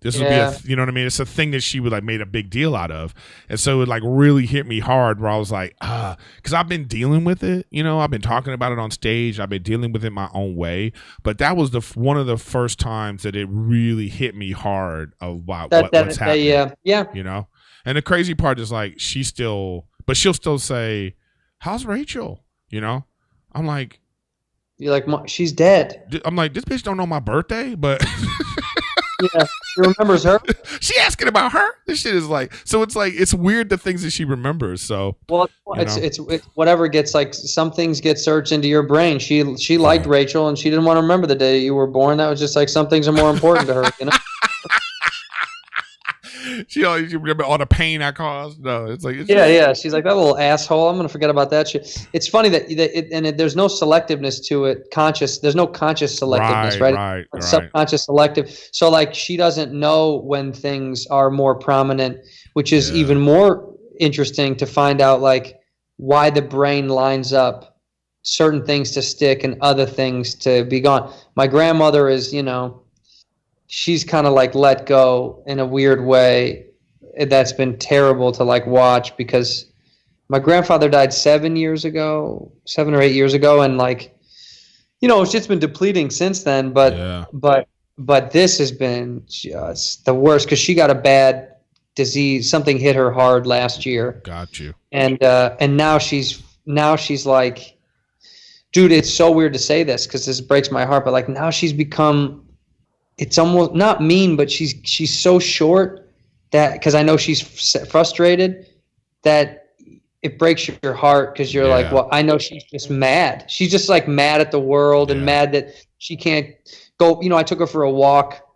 This would be you know what I mean? It's a thing that she would like made a big deal out of. And so it like really hit me hard where I was like, because I've been dealing with it, I've been talking about it on stage. I've been dealing with it my own way. But that was one of the first times that it really hit me hard about what's happening. Yeah. And the crazy part is like, she'll still say, how's Rachel? I'm like, you're like, she's dead. I'm like, this bitch don't know my birthday, but yeah, she remembers her. She asking about her. This shit is like, so it's like, it's weird the things that she remembers. So well, it's whatever gets like, some things get searched into your brain. She liked Rachel and she didn't want to remember the day you were born. That was just like, some things are more important to her, She always remember all the pain I caused. No, it's like yeah. She's like, that little asshole. I'm gonna forget about that shit. It's funny that there's no selectiveness to it. There's no conscious selectiveness, right? Right. Subconscious selective. So like, she doesn't know when things are more prominent, which is even more interesting to find out like why the brain lines up certain things to stick and other things to be gone. My grandmother is, she's kind of like let go in a weird way. That's been terrible to like watch because my grandfather died 7 or 8 years ago. And like, it's just been depleting since then. But this has been just the worst because she got a bad disease. Something hit her hard last year. Got you. And now she's like, dude, it's so weird to say this because this breaks my heart. But like now she's become, it's almost not mean, but she's so short that, because I know she's frustrated, that it breaks your heart because you're like, well, I know she's just mad. She's just like mad at the world and mad that she can't go. I took her for a walk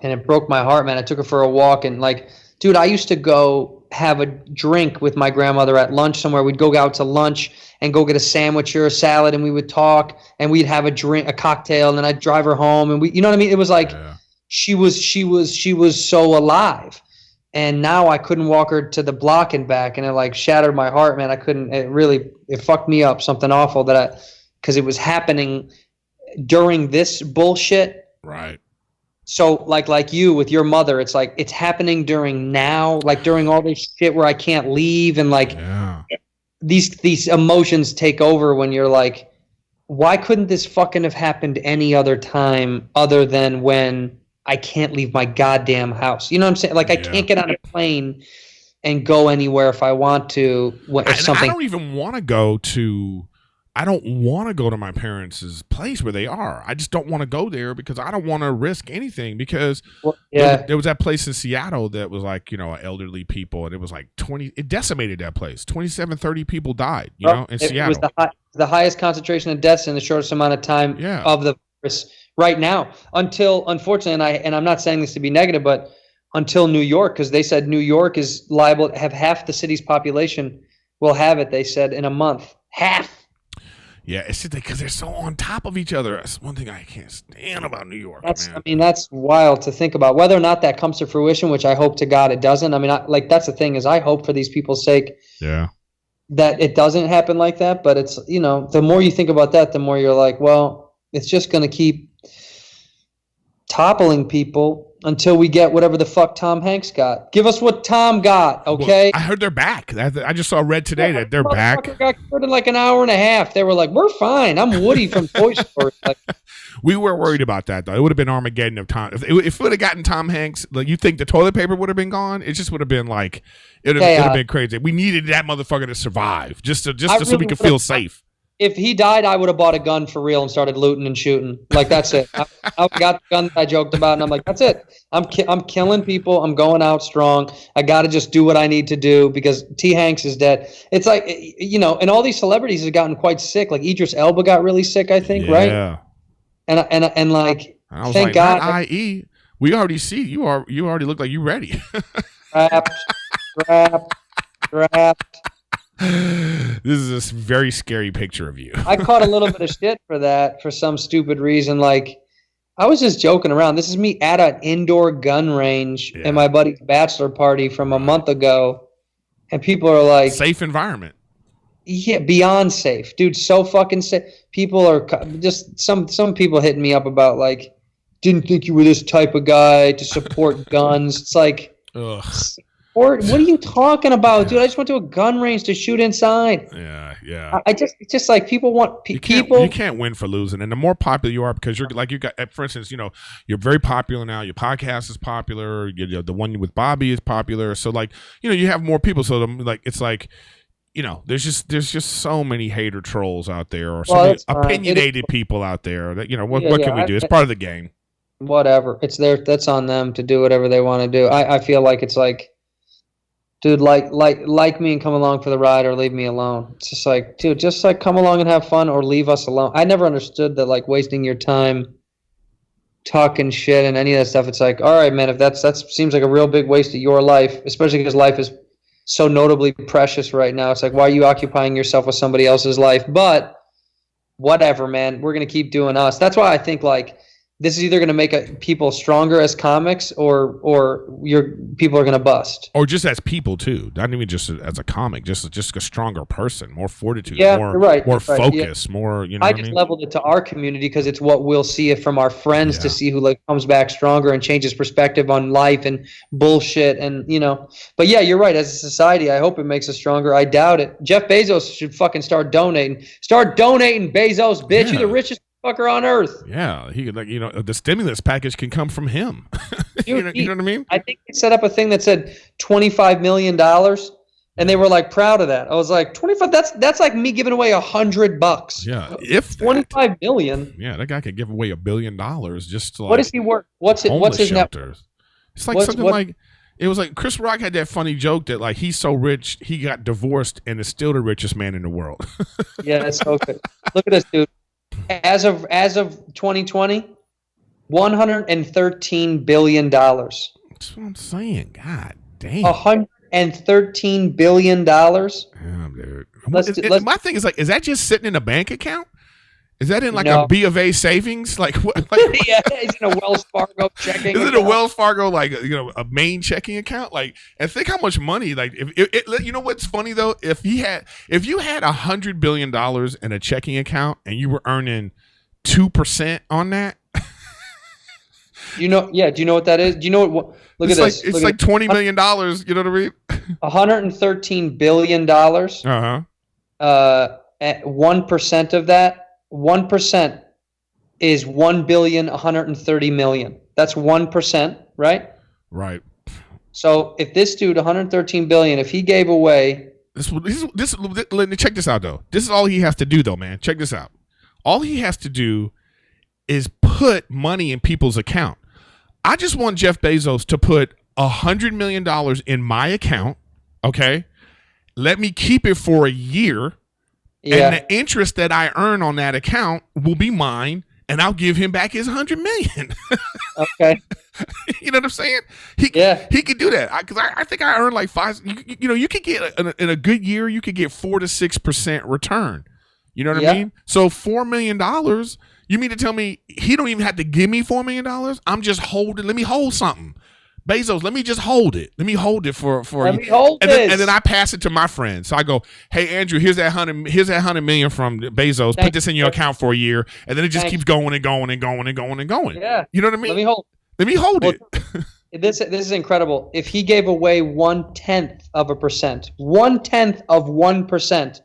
and it broke my heart, man. I took her for a walk and like, dude, I used to go have a drink with my grandmother at lunch somewhere. We'd go out to lunch and go get a sandwich or a salad and we would talk and we'd have a cocktail and then I'd drive her home and you know what I mean? It was like, she was so alive. And now I couldn't walk her to the block and back and it like shattered my heart, man. It fucked me up, something awful because it was happening during this bullshit. Right. So like you with your mother, it's like it's happening during now, like during all this shit where I can't leave and like these emotions take over when you're like, why couldn't this fucking have happened any other time other than when I can't leave my goddamn house? You know what I'm saying? Like I can't get on a plane and go anywhere if I want to. I don't even want to go to. I don't want to go to my parents' place where they are. I just don't want to go there because I don't want to risk anything because there was that place in Seattle that was like, elderly people and it was like it decimated that place. 27, 30 people died, in Seattle. It was the highest concentration of deaths in the shortest amount of time of the virus right now until, unfortunately, and I'm not saying this to be negative, but until New York, because they said New York is liable to have half the city's population will have it, they said, in a month. Half. Yeah, it's just because they're so on top of each other. That's one thing I can't stand about New York. Man. That's wild to think about. Whether or not that comes to fruition, which I hope to God it doesn't. That's the thing is I hope for these people's sake that it doesn't happen like that. But it's, the more you think about that, the more you're like, well, it's just going to keep toppling people until we get whatever the fuck Tom Hanks got. Give us what Tom got, okay? Well, I heard they're back. I just read today that they're back. Got cured in like an hour and a half. They were like, we're fine. I'm Woody from Toy Story. Like, we were worried about that, though. It would have been Armageddon of Tom. If it would have gotten Tom Hanks, like you think the toilet paper would have been gone? It just would have been like, it would have been crazy. We needed that motherfucker to survive just so we could feel safe. If he died, I would have bought a gun for real and started looting and shooting. Like, that's it. I got the gun that I joked about, and I'm like, that's it. I'm killing people. I'm going out strong. I got to just do what I need to do because T. Hanks is dead. It's like, and all these celebrities have gotten quite sick. Like, Idris Elba got really sick, I think, right? Yeah. And like, I was thank like, God. I.e., we already see you already look like you ready. Strapped. This is a very scary picture of you. I caught a little bit of shit for that for some stupid reason. Like, I was just joking around. This is me at an indoor gun range Yeah. in my buddy's bachelor party from a month ago, and people are like, Safe environment. yeah, beyond safe, dude. So fucking safe. People are just some people hitting me up about like, didn't think you were this type of guy to support guns. It's like, Ugh. what are you talking about, dude? I just went to a gun range to shoot inside. Yeah. It's just like people want people. You can't win for losing, and the more popular you are, because you're like you got, for instance, you're very popular now. Your podcast is popular. The one with Bobby is popular. So like, you have more people. So like, it's like, there's just so many hater trolls out there, or so many opinionated people out there that what can we do? It's part of the game. Whatever, it's there. That's on them to do whatever they want to do. I feel like it's like, dude, like me and come along for the ride, or leave me alone. It's just like, dude, just like come along and have fun, or leave us alone. I never understood that, like, wasting your time talking shit and any of that stuff. It's like, all right, man, if that seems like a real big waste of your life, especially because life is so notably precious right now. It's like, why are you occupying yourself with somebody else's life? But whatever, man, we're gonna keep doing us. That's why I think like, this is either going to make people stronger as comics, or your people are going to bust. Or just as people too, not even just as a comic, just a stronger person, more fortitude, more focus, more. I just leveled it to our community because it's what we'll see from our friends to see who like comes back stronger and changes perspective on life and bullshit and But yeah, you're right. As a society, I hope it makes us stronger. I doubt it. Jeff Bezos should fucking start donating. Start donating, Bezos, bitch. Yeah. You're the richest fucker on earth. Yeah, he could, like, the stimulus package can come from him. Dude, you know what I mean? I think he set up a thing that said $25 million, and they were like proud of that. I was like, 25. That's like me giving away $100. Yeah, if 25 million. Yeah, that guy could give away $1 billion just to, like, what is he worth? What's his net? It's like like. It was like Chris Rock had that funny joke that like he's so rich he got divorced and is still the richest man in the world. Yeah, that's so good. Look at this, dude. As of 2020, $113 billion. That's what I'm saying. God damn. $113 billion. Damn, dude. My thing is like, is that just sitting in a bank account? Is that in like a B of A savings? Like what? Like, yeah, it's in a Wells Fargo checking. Is it a Wells Fargo, like, a main checking account? Like, and think how much money. Like, if you know what's funny though, if you had $100 billion in a checking account and you were earning 2% on that. Do you know what that is? Do you know what? Look at this. It's like $20 million. You know what I mean? $113 billion. At 1% of that. 1% is 1,130,000,000. That's 1%, right? Right. So if this dude, 113 billion, if he gave away, this let me check this out though. This is all he has to do though, man. Check this out. All he has to do is put money in people's account. I just want Jeff Bezos to put $100 million in my account. Okay. Let me keep it for a year. Yeah. And the interest that I earn on that account will be mine, and I'll give him back his $100 million. Okay. You know what I'm saying? He could do that because I think I earned like 5. You could get in a good year, you could get 4 to 6% return. You know what I mean? So $4 million. You mean to tell me he don't even have to give me $4 million? I'm just holding. Let me hold something. Bezos, let me just hold it. Let me hold it for let me hold this. And then I pass it to my friend. So I go, hey Andrew, here's that $100 million from Bezos. Put this in your account for a year, and then it just keeps going and going and going and going and going. Yeah, you know what I mean? Let me hold it. This is incredible. If he gave away 1/10 of a percent, 1/10 of 1%,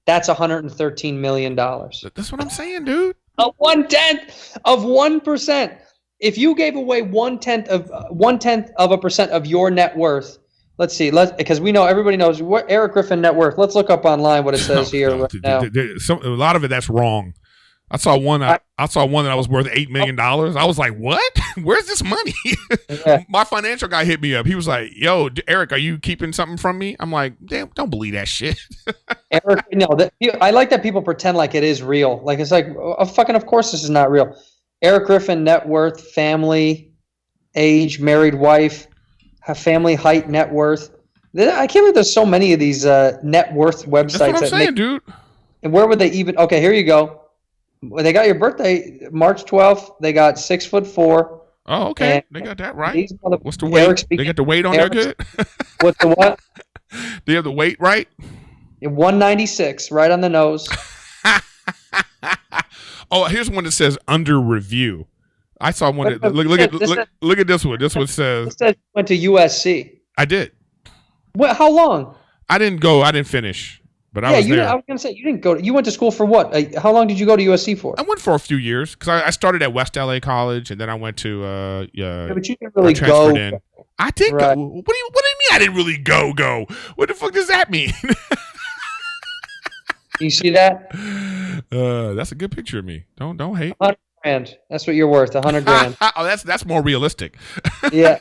that's $113 million. That's what I'm saying, dude. A 1/10 of 1%. If you gave away 1/10 of a percent of your net worth, let's see, because we know everybody knows what Erik Griffin net worth. Let's look up online what it says here right now. A lot of it that's wrong. I saw one. I saw one that I was worth $8 million. I was like, "What? Where's this money?" Yeah. My financial guy hit me up. He was like, "Yo, Eric, are you keeping something from me?" I'm like, "Damn, don't believe that shit." Eric, I like that people pretend like it is real. Like it's like, of course this is not real. Erik Griffin net worth, family, age, married wife, family height, net worth. I can't believe there's so many of these net worth websites. That's what I'm saying, dude. And where would they even? Okay, here you go. They got your birthday March 12th. They got 6'4". Oh, okay. And They got that right. these mother- What's the weight? Eric's They got the weight on there Eric's- good? What's the what? Do you have the weight right? 196, right on the nose. Oh, here's one that says under review. I saw one that look at this one. This one It says says you went to USC. I did. What? How long? I didn't go. I didn't finish, but I was I there. was gonna say you didn't go. You went to school for what? How long did you go to USC for? I went for a few years because I started at West LA College and then I went to Yeah, but you didn't really transferred go. in. I did Right. go. What do you mean I didn't really go? What the fuck does that mean? You see that? That's a good picture of me. Don't hate. $100,000. That's what you're worth. $100,000. Oh, that's more realistic. Yeah.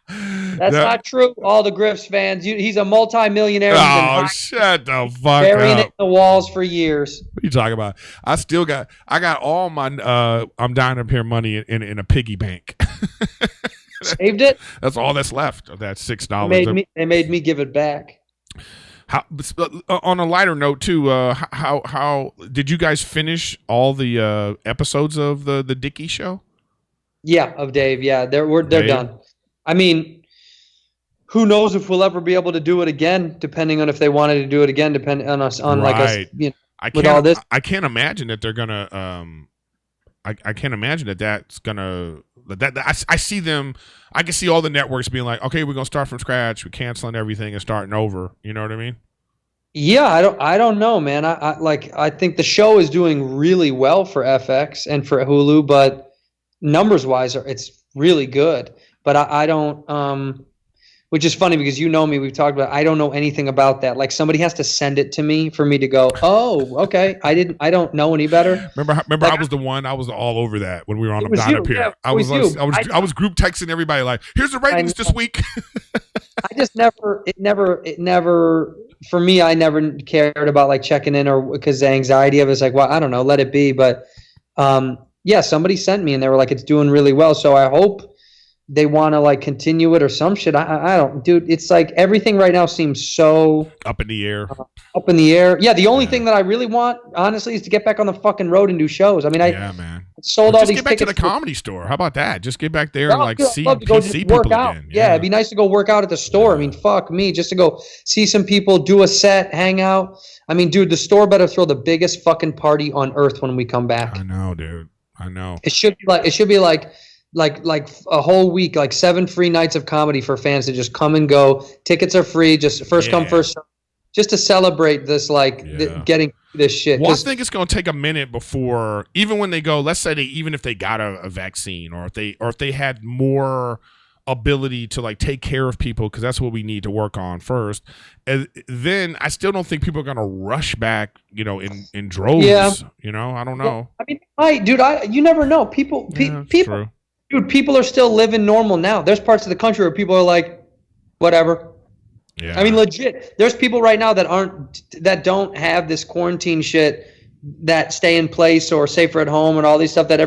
That's not true. All the Griffs fans. He's a multi-millionaire. He's been Oh, shut the fuck burying it up. in the walls for years. What are you talking about? I got all my I'm dying up here money in a piggy bank. Saved it. That's all that's left of that $6. They made me give it back. How, on a lighter note too, how did you guys finish all the episodes of the Dickey show? Yeah, of Dave. Yeah, they're Dave? done. I mean, who knows if we'll ever be able to do it again? Depending on if they wanted to do it again, depending on us on like us. Right. You know, I with can't, all this. I can't imagine that they're gonna. I can't imagine that's gonna. I see them. I can see all the networks being like, okay, we're gonna start from scratch. We're canceling everything and starting over. You know what I mean? Yeah, I don't know, man. I think the show is doing really well for FX and for Hulu, but numbers wise, it's really good. But I don't. Which is funny because you know me. We've talked about. I don't know anything about that. Like somebody has to send it to me for me to go. Oh, okay. I don't know any better. Remember, Like, I was the one. I was all over that when we were on It a was down you, up here. yeah, I it was was you. I was group texting everybody like, here's the ratings this week. I just never. It never. For me, I never cared about like checking in or because the anxiety of it's like, well, I don't know, let it be. But yeah, somebody sent me and they were like, it's doing really well. So I hope they want to like continue it or some shit. I don't, dude. It's like everything right now seems so Up in the air. up in the air. Yeah, the only thing that I really want, honestly, is to get back on the fucking road and do shows. I mean, Yeah, man. sold Or all just these get back to tickets the for- comedy store. How about that? Just get back there and Oh, like dude, I'd see love to go just people work out. again. Yeah, it'd be nice to go work out at the store. I mean, fuck me, just to go see some people, do a set, hang out. I mean, dude, the store better throw the biggest fucking party on earth when we come back. I know, dude. I know. It should be like a whole week, like 7 free nights of comedy for fans to just come and go. Tickets are free, just first come, Yeah. first serve, just to celebrate this, like Yeah. getting this shit. Well, I 'Cause- think it's going to take a minute before, even when they go. Let's say even if they got a vaccine, or if they had more ability to like take care of people, because that's what we need to work on first. And then I still don't think people are going to rush back, in droves. Yeah. I don't know. I mean, dude, you never know. People, Yeah, it's people, true. dude, people are still living normal now. There's parts of the country where people are like, whatever. Yeah. I mean, legit. There's people right now that don't have this quarantine shit that stay in place or safer at home and all these stuff that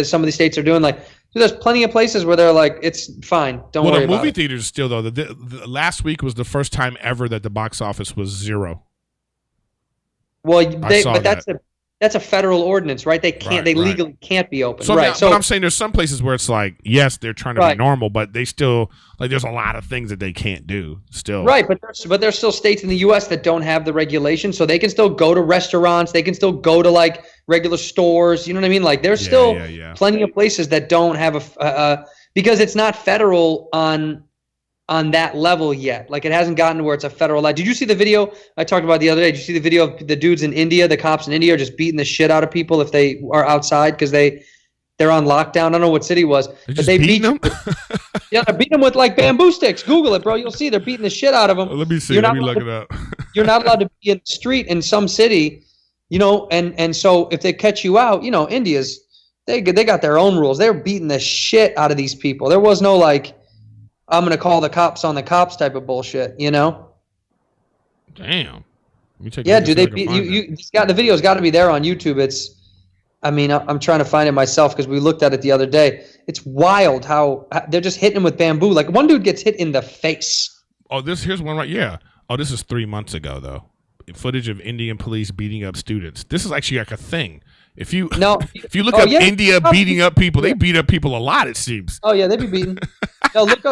some of these states are doing. Like, dude, there's plenty of places where they're like, it's fine. Don't worry the about movie it. theaters still though. The last week was the first time ever that the box office was 0. Well, saw but that's a federal ordinance, right? They can't. Right, they right. legally can't be open, So, right? but I'm saying there's some places where it's like, yes, they're trying to Right. be normal, but they still like there's a lot of things that they can't do still. Right, but there's still states in the U.S. that don't have the regulation, so they can still go to restaurants. They can still go to like regular stores. You know what I mean? Like there's still Yeah. plenty of places that don't have because it's not federal on that level yet. Like it hasn't gotten to where it's a federal law. Did you see the video I talked about the other day? Did you see the video of the dudes in India? The cops in India are just beating the shit out of people if they are outside because they're on lockdown. I don't know what city it was, They're but just they beating beat them? Yeah, they're beating them with like bamboo sticks. Google it, bro. You'll see they're beating the shit out of them. Let me see. You're Let not me look allowed it up. You're not allowed to be in the street in some city, and so if they catch you out, India's they got their own rules. They're beating the shit out of these people. There was no like, I'm gonna call the cops on the cops type of bullshit, Damn. Let me take a Yeah, look dude. and see They if I can beat find you. that. The video's got to be there on YouTube. I'm trying to find it myself because we looked at it the other day. It's wild how they're just hitting him with bamboo. Like one dude gets hit in the face. Oh, here's one right. Yeah. Oh, this is 3 months ago though. footage of Indian police beating up students. This is actually like a thing. If you No. if you look Oh, up yeah. India beating up people, they beat up people a lot. It seems. Oh yeah, they'd be beaten. No, look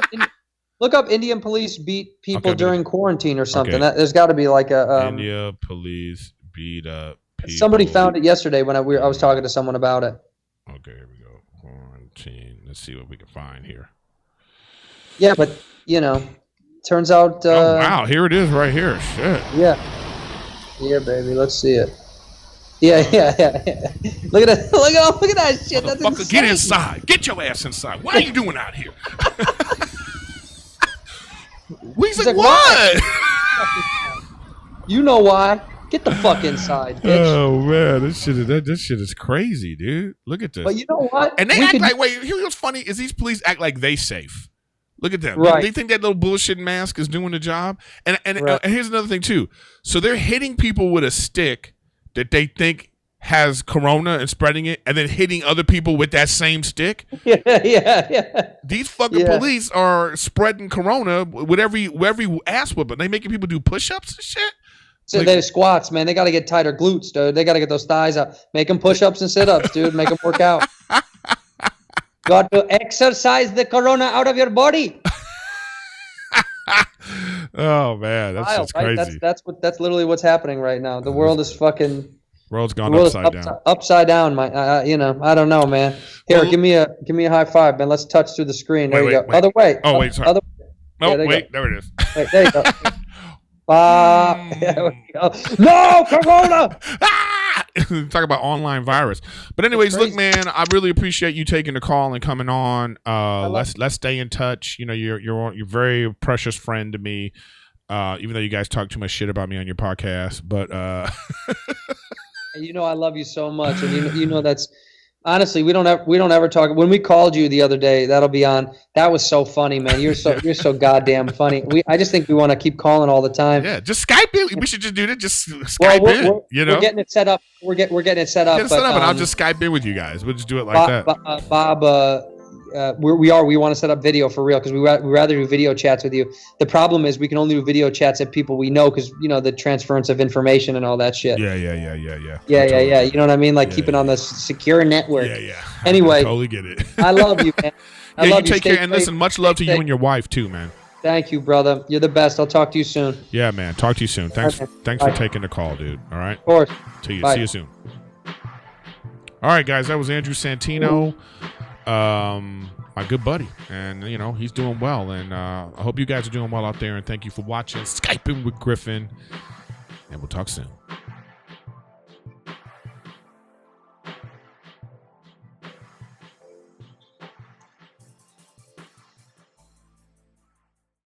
up Indian police beat people Okay, during quarantine or something. Okay. There's got to be like a India police beat up people. somebody found it yesterday when I was talking to someone about it. Okay, here we go. Quarantine. Let's see what we can find here. Yeah, but turns out. Oh wow, here it is right here. Shit. Yeah, baby. Let's see it. Yeah. Look at that! Look at that shit. That's Motherfucker, insane. get inside. Get your ass inside. What are you doing out here? He's like, what? You know why? Get the fuck inside, bitch. Oh man, this shit is crazy, dude. Look at this. But you know what? And they We act could- like, wait, here's what's funny is these police act like they safe. Look at them. Right. They think that little bullshit mask is doing the job. And Right. and here's another thing too. So they're hitting people with a stick that they think has corona and spreading it, and then hitting other people with that same stick. Yeah. These fucking Yeah. police are spreading corona with every ass whooping. They making people do push-ups and shit. So they squats, man. They got to get tighter glutes, dude. They got to get those thighs up. Make them push-ups and sit-ups, dude. Make them work out. Got to exercise the corona out of your body. Oh man, that's Wild, just right? crazy. That's literally what's happening right now. The world is fucking. World's The gone world is upside down. upside down. I don't know, man. Here, Well- give me a high five, man. Let's touch through the screen. There Wait, you go. wait. Other way. Oh, wait, sorry. Other. Oh, Yeah, there you wait, there it is. Wait, there you go. There we go. No, corona. Ah! Talk about online virus. But anyways, look, crazy. man, I really appreciate you taking the call and coming on. love Let's stay in touch. You know, you're a very precious friend to me. Even though you guys talk too much shit about me on your podcast, but I love you so much, and you know that's honestly we don't ever talk. When we called you the other day, that'll be on. That was so funny, man. You're so goddamn funny. I just think we want to keep calling all the time. yeah, just Skype in. We should just do that. Just Skype Well, in. we're getting it set up. We're getting it set up. Get it set up, and I'll just Skype in with you guys. We'll just do it like that. Bob, we want to set up video for real because we rather do video chats with you. The problem is we can only do video chats at people we know because the transference of information and all that shit. Yeah. Yeah. Totally. You know what I mean? Like Yeah, keeping on the secure network. Yeah. Anyway, I totally get it. I love you, man. I Yeah, love you take Stay care. And safe. listen, much love to you safe. and your wife too, man. Thank you, brother. You're the best. I'll talk to you soon. Of Yeah, man. Talk to you soon. Thanks. Okay. Thanks for Bye. taking the call, dude. All right. course. See you. Bye. See you soon. All right, guys. That was Andrew Santino, my good buddy, and he's doing well. And I hope you guys are doing well out there. And thank you for watching Skype'n with Griffin. And we'll talk soon.